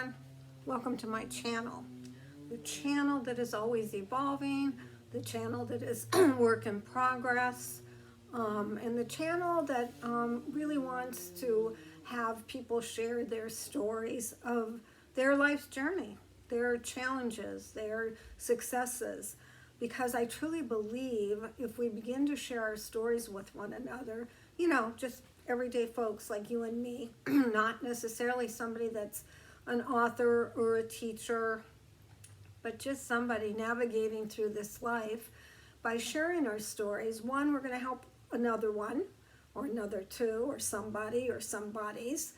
everyone. Welcome to my channel. The channel that is always evolving, the channel that is work in progress, and the channel that really wants to have people share their stories of their life's journey, their challenges, their successes. Because I truly believe if we begin to share our stories with one another, just everyday folks like you and me, not necessarily somebody that's an author or a teacher, but just somebody navigating through this life. By sharing our stories, one, we're going to help another one, or another two, or somebody, or somebodies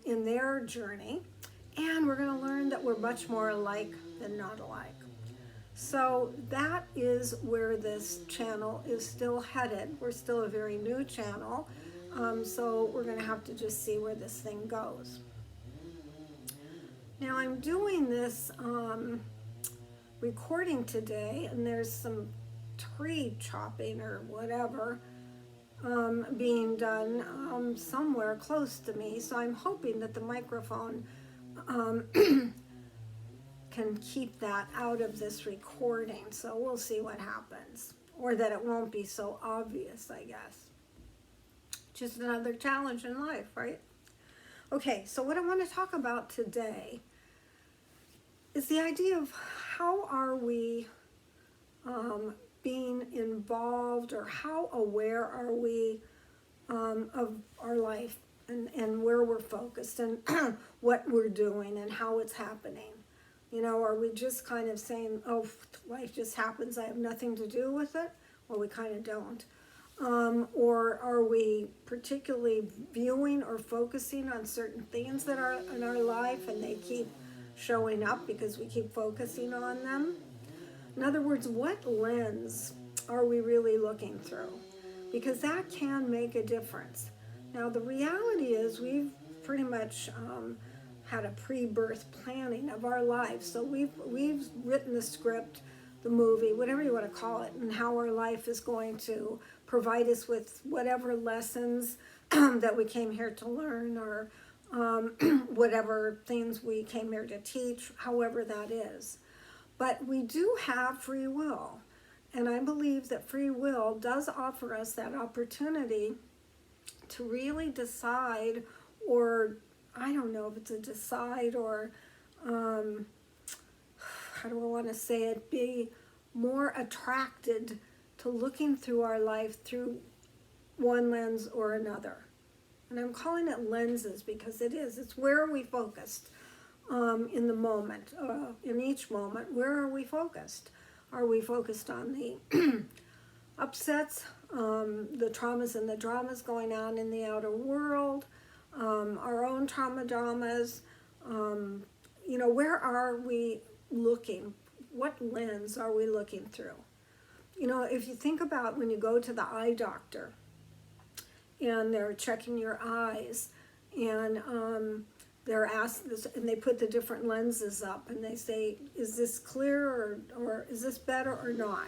in their journey. And we're going to learn that we're much more alike than not alike. So that is where this channel is still headed. We're still a very new channel. So we're going to have to just see where this thing goes. Now I'm doing this recording today, and there's some tree chopping or whatever being done somewhere close to me. So I'm hoping that the microphone can keep that out of this recording. So we'll see what happens, or that it won't be so obvious, I guess. Just another challenge in life, right? Okay, so what I want to talk about today is the idea of how are we being involved, or how aware are we of our life, and where we're focused, and what we're doing and how it's happening. Are we just kind of saying, oh, life just happens, I have nothing to do with it? Well, we kind of don't. Or are we particularly viewing or focusing on certain things that are in our life, and they keep showing up because we keep focusing on them? In other words, what lens are we really looking through? Because that can make a difference. Now, the reality is we've pretty much had a pre-birth planning of our lives. So we've written the script, the movie, whatever you want to call it, and how our life is going to provide us with whatever lessons that we came here to learn, or whatever things we came here to teach, however that is. But we do have free will. And I believe that free will does offer us that opportunity to really decide, or I don't know if it's a decide, or how do I want to say it, be more attracted to looking through our life through one lens or another. And I'm calling it lenses because it's where are we focused in the moment, in each moment. Where are we focused? Are we focused on the upsets, the traumas and the dramas going on in the outer world, our own dramas? Where are we looking? What lens are we looking through? If you think about when you go to the eye doctor and they're checking your eyes, and they're asked this, and they put the different lenses up, and they say, is this clear, or is this better or not?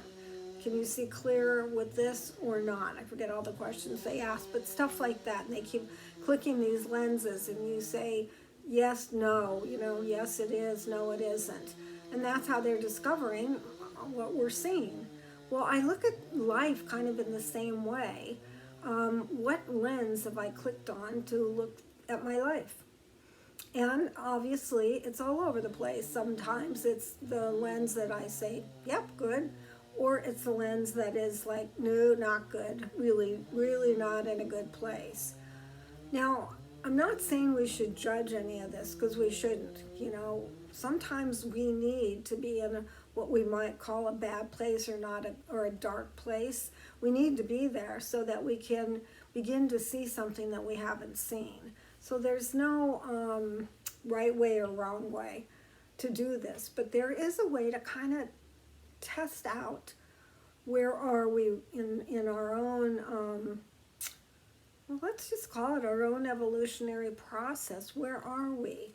Can you see clear with this or not? I forget all the questions they ask, but stuff like that. And they keep clicking these lenses, and you say, yes, no, yes it is, no it isn't. And that's how they're discovering what we're seeing. Well, I look at life kind of in the same way. What lens have I clicked on to look at my life? And obviously, it's all over the place. Sometimes it's the lens that I say, yep, good. Or it's the lens that is like, no, not good. Really, really not in a good place. Now, I'm not saying we should judge any of this, because we shouldn't. Sometimes we need to be in what we might call a bad place, or a dark place. We need to be there so that we can begin to see something that we haven't seen. So there's no right way or wrong way to do this, but there is a way to kind of test out where are we in our own, let's just call it our own evolutionary process. Where are we?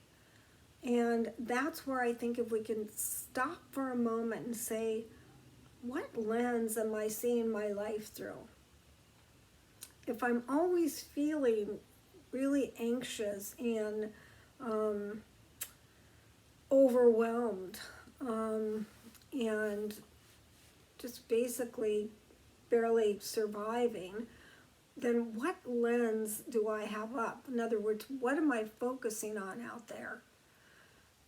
And that's where I think if we can stop for a moment and say, what lens am I seeing my life through? If I'm always feeling really anxious and overwhelmed, and just basically barely surviving, then what lens do I have up? In other words, what am I focusing on out there?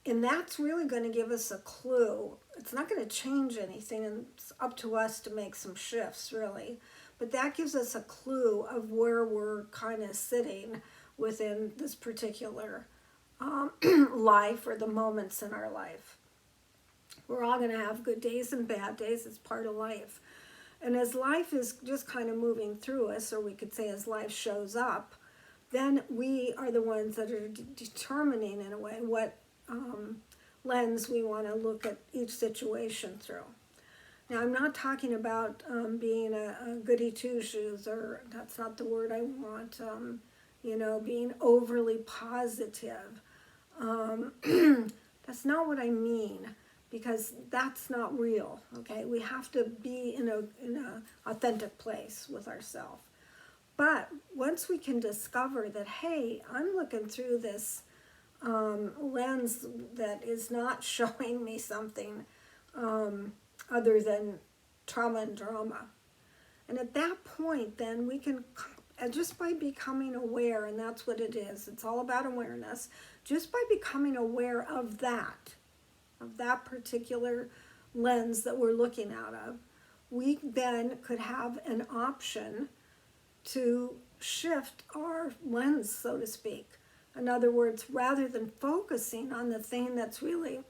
And that's really going to give us a clue. It's not going to change anything, and it's up to us to make some shifts, really. But that gives us a clue of where we're kind of sitting within this particular life, or the moments in our life. We're all going to have good days and bad days. It's part of life. And as life is just kind of moving through us, or we could say as life shows up, then we are the ones that are determining, in a way, what lens we want to look at each situation through. Now, I'm not talking about being a goody two-shoes, or that's not the word I want, being overly positive. That's not what I mean, because that's not real, okay? We have to be in a authentic place with ourselves. But once we can discover that, hey, I'm looking through this lens that is not showing me something other than trauma and drama. And at that point, then we can, just by becoming aware, and that's what it is, it's all about awareness, just by becoming aware of that particular lens that we're looking out of, we then could have an option to shift our lens, so to speak. In other words, rather than focusing on the thing that's really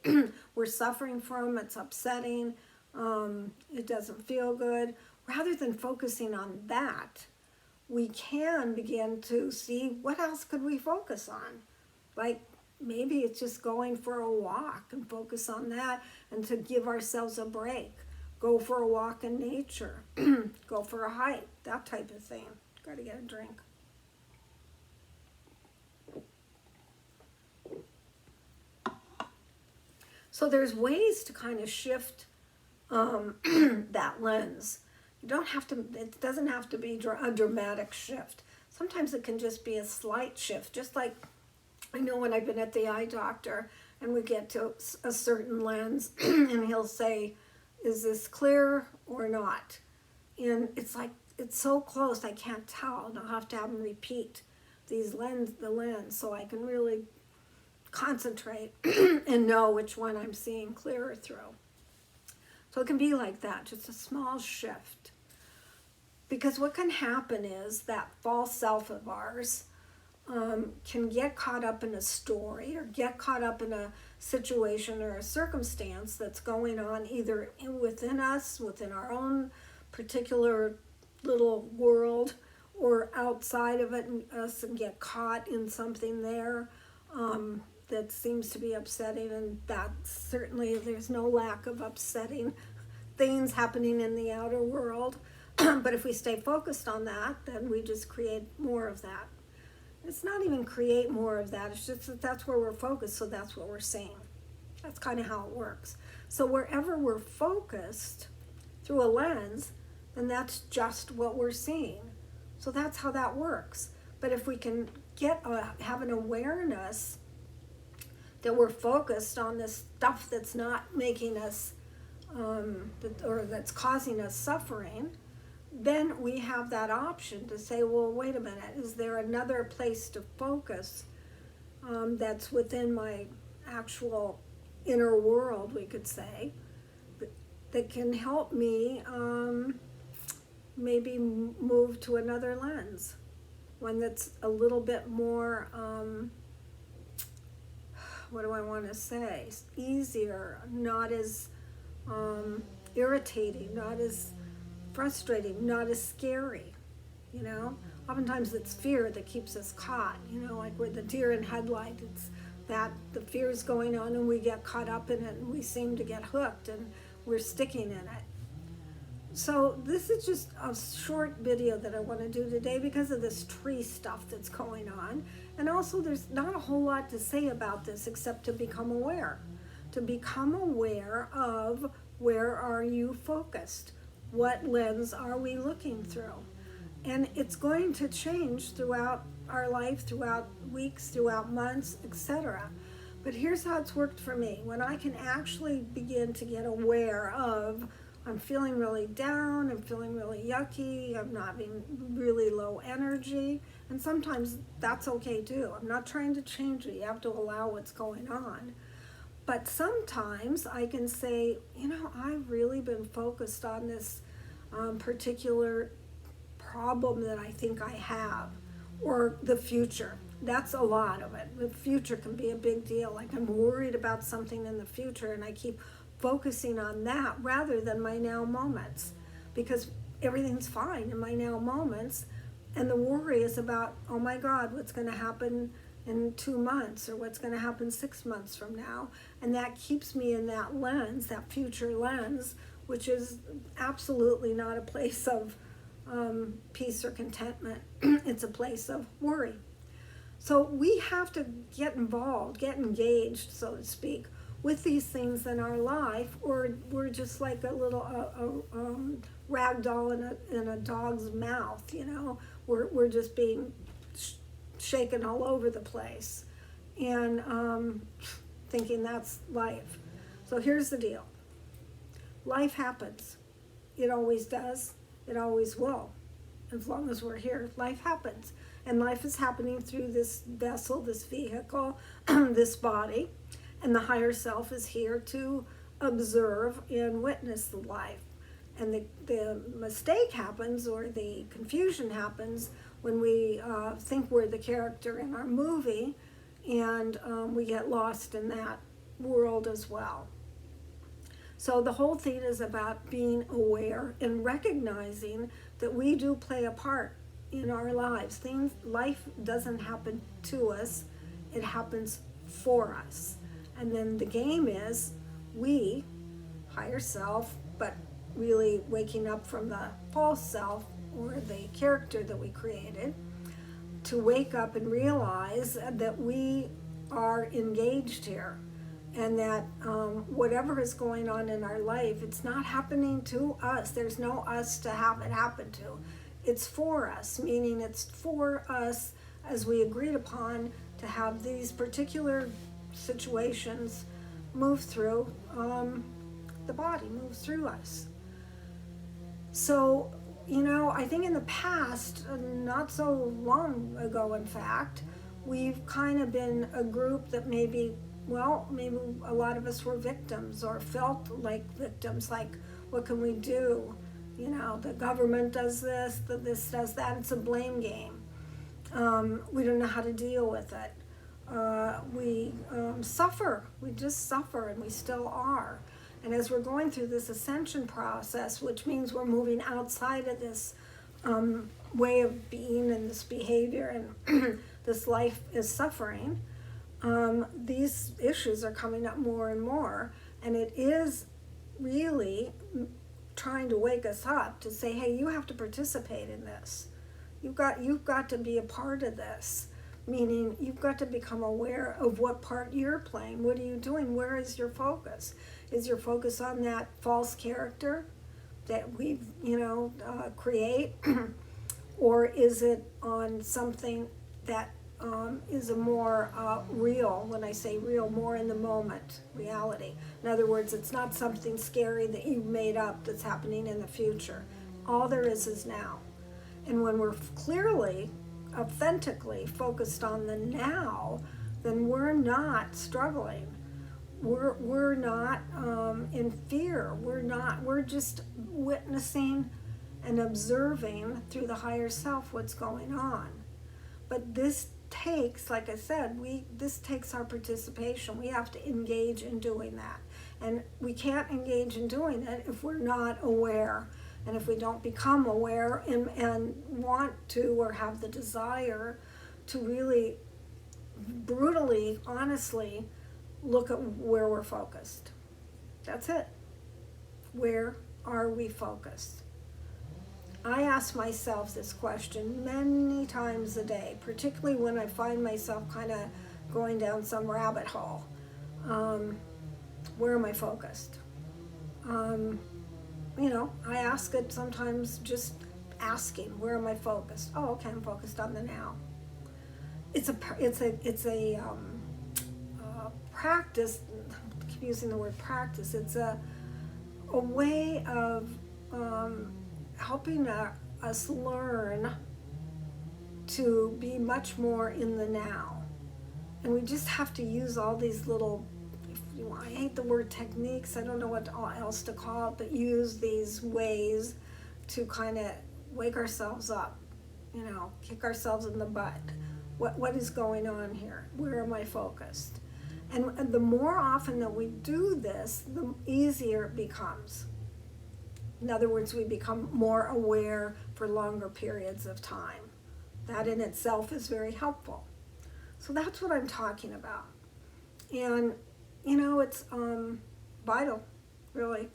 we're suffering from, it's upsetting, it doesn't feel good, rather than focusing on that, we can begin to see what else could we focus on. Like maybe it's just going for a walk and focus on that, and to give ourselves a break. Go for a walk in nature, go for a hike, that type of thing. Got to get a drink. So there's ways to kind of shift that lens. You don't have to, it doesn't have to be a dramatic shift. Sometimes it can just be a slight shift. Just like I know when I've been at the eye doctor and we get to a certain lens and he'll say, is this clear or not? And it's like, it's so close I can't tell. And I'll have to have him repeat the lens so I can really concentrate and know which one I'm seeing clearer through. So it can be like that, just a small shift. Because what can happen is that false self of ours can get caught up in a story, or get caught up in a situation or a circumstance that's going on either within us, within our own particular little world, or outside of it, and us, and get caught in something there that seems to be upsetting. And that certainly, there's no lack of upsetting things happening in the outer world. But if we stay focused on that, then we just create more of that. It's not even create more of that, it's just that that's where we're focused, so that's what we're seeing. That's kind of how it works. So wherever we're focused through a lens, then that's just what we're seeing. So that's how that works. But if we can have an awareness that we're focused on this stuff that's not making us, or that's causing us suffering, then we have that option to say, well, wait a minute, is there another place to focus that's within my actual inner world, we could say, that can help me maybe move to another lens, one that's a little bit more, what do I want to say, easier, not as irritating, not as frustrating, not as scary, Oftentimes it's fear that keeps us caught, like with the deer in headlight. It's that the fear is going on and we get caught up in it and we seem to get hooked and we're sticking in it. So this is just a short video that I want to do today because of this tree stuff that's going on. And also there's not a whole lot to say about this except to become aware. To become aware of where are you focused? What lens are we looking through? And it's going to change throughout our life, throughout weeks, throughout months, etc. But here's how it's worked for me. When I can actually begin to get aware of, I'm feeling really down, I'm feeling really yucky, I'm not being really low energy, and sometimes that's okay too. I'm not trying to change it. You have to allow what's going on. But sometimes I can say, I've really been focused on this particular problem that I think I have, or the future. That's a lot of it. The future can be a big deal. Like I'm worried about something in the future and I keep focusing on that rather than my now moments, because everything's fine in my now moments, and the worry is about, oh my God, what's going to happen in 2 months, or what's going to happen 6 months from now. And that keeps me in that lens, that future lens, which is absolutely not a place of peace or contentment. It's a place of worry. So we have to get involved, get engaged, so to speak, with these things in our life, or we're just like a little rag doll in a dog's mouth. We're just being shaken all over the place, and thinking that's life. So here's the deal. Life happens. It always does. It always will. As long as we're here, life happens. And life is happening through this vessel, this vehicle, this body. And the higher self is here to observe and witness the life. And the mistake happens, or the confusion happens, when we think we're the character in our movie, and we get lost in that world as well. So the whole thing is about being aware and recognizing that we do play a part in our lives. Life doesn't happen to us, it happens for us. And then the game is we, higher self, but really waking up from the false self, or the character that we created, to wake up and realize that we are engaged here, and that whatever is going on in our life, it's not happening to us. There's no us to have it happen to. It's for us, meaning it's for us, as we agreed upon, to have these particular situations move through the body, move through us. So, I think in the past, not so long ago in fact, we've kind of been a group that maybe a lot of us were victims, or felt like victims, like, what can we do? The government does this does that. It's a blame game. We don't know how to deal with it. We suffer. We just suffer, and we still are. And as we're going through this ascension process, which means we're moving outside of this way of being and this behavior, and this life is suffering, these issues are coming up more and more. And it is really trying to wake us up to say, hey, you have to participate in this. You've got to be a part of this. Meaning you've got to become aware of what part you're playing. What are you doing? Where is your focus? Is your focus on that false character that we create? Or is it on something that is a more real, when I say real, more in the moment reality? In other words, it's not something scary that you made up that's happening in the future. All there is now. And when we're clearly, authentically focused on the now, then we're not struggling. We're not in fear. We're just witnessing and observing through the higher self what's going on. But this takes, like I said, this takes our participation. We have to engage in doing that. And we can't engage in doing it if we're not aware. And if we don't become aware and want to, or have the desire to really brutally, honestly look at where we're focused. That's it. Where are we focused? I ask myself this question many times a day, particularly when I find myself kind of going down some rabbit hole. Where am I focused? I ask it sometimes, just asking, where am I focused? Oh, okay, I'm focused on the now. It's a practice, I keep using the word practice, it's a way of helping us learn to be much more in the now. And we just have to use all these little, I hate the word techniques, I don't know what else to call it, but use these ways to kind of wake ourselves up, kick ourselves in the butt. What is going on here? Where am I focused? And the more often that we do this, the easier it becomes. In other words, we become more aware for longer periods of time. That in itself is very helpful. So that's what I'm talking about. And, it's vital, really,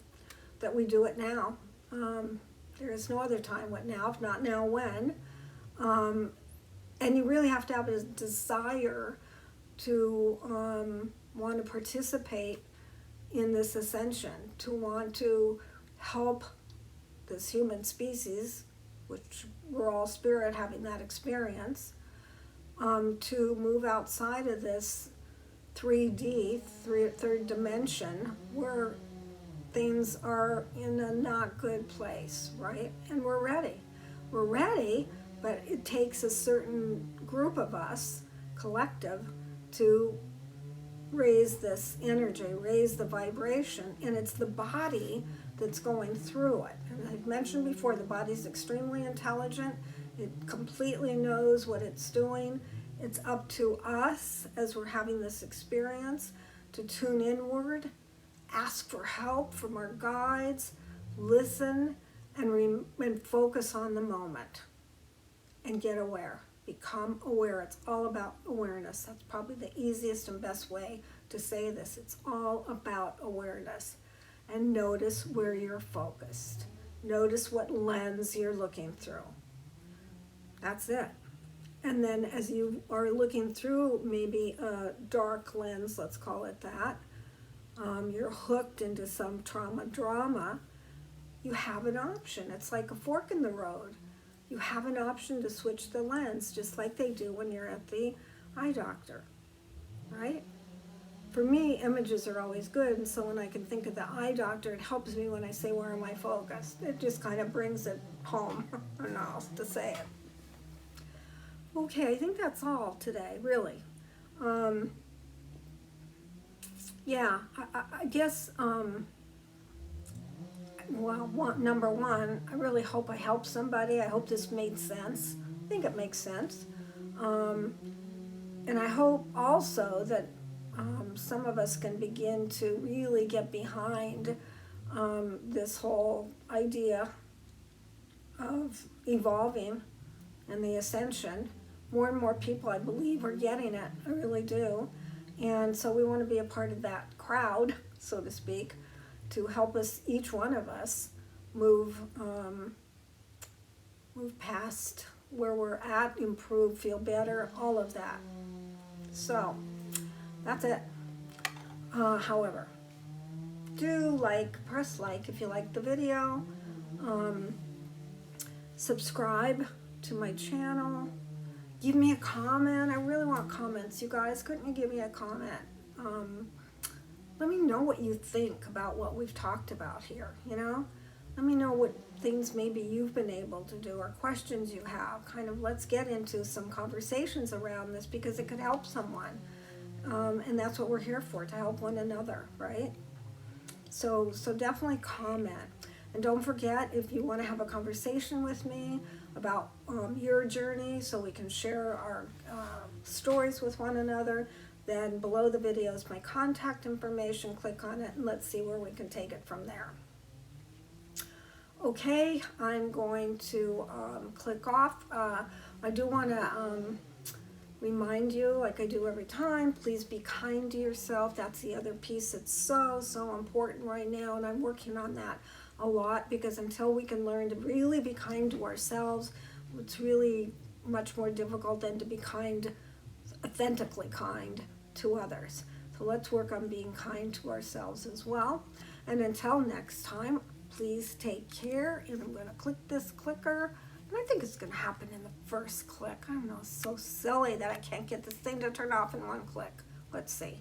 that we do it now. There is no other time. What now? If not now, when? And you really have to have a desire to want to participate in this ascension, to want to help this human species, which we're all spirit having that experience, to move outside of this 3D, third dimension, where things are in a not good place, right? And we're ready. We're ready, but it takes a certain group of us, collective, to raise this energy, raise the vibration, and it's the body that's going through it. And I've mentioned before, the body's extremely intelligent. It completely knows what it's doing. It's up to us, as we're having this experience, to tune inward, ask for help from our guides, listen, and focus on the moment, and get aware. Become aware. It's all about awareness. That's probably the easiest and best way to say this. It's all about awareness. And notice where you're focused. Notice what lens you're looking through. That's it. And then as you are looking through maybe a dark lens, let's call it that, you're hooked into some trauma drama, you have an option. It's like a fork in the road. You have an option to switch the lens, just like they do when you're at the eye doctor, right? For me, images are always good, and so when I can think of the eye doctor, it helps me when I say, where am I focused? It just kind of brings it home. I don't know how else to say it. Okay, I think that's all today, really. Yeah, I guess, well, number one, I really hope I helped somebody. I hope this made sense. I think it makes sense. And I hope also that some of us can begin to really get behind this whole idea of evolving and the ascension. More and more people, I believe, are getting it. I really do. And so we want to be a part of that crowd, so to speak, to help us, each one of us, move past where we're at, improve, feel better, all of that. So that's it. However, do press like if you like the video. Subscribe to my channel. Give me a comment. I really want comments, you guys. Couldn't you give me a comment? Let me know what you think about what we've talked about here, Let me know what things maybe you've been able to do or questions you have. Let's get into some conversations around this because it could help someone. And that's what we're here for, to help one another, right? So definitely comment. And don't forget, if you want to have a conversation with me about your journey so we can share our stories with one another, then below the video is my contact information. Click on it and let's see where we can take it from there. Okay, I'm going to click off. I do want to remind you, like I do every time, please be kind to yourself. That's the other piece that's so important right now, and I'm working on that a lot, because until we can learn to really be kind to ourselves, it's really much more difficult than to be kind, authentically kind to others. So let's work on being kind to ourselves as well. And until next time, please take care. And I'm going to click this clicker, and I think it's going to happen in the first click. I don't know, it's so silly that I can't get this thing to turn off in one click. Let's see.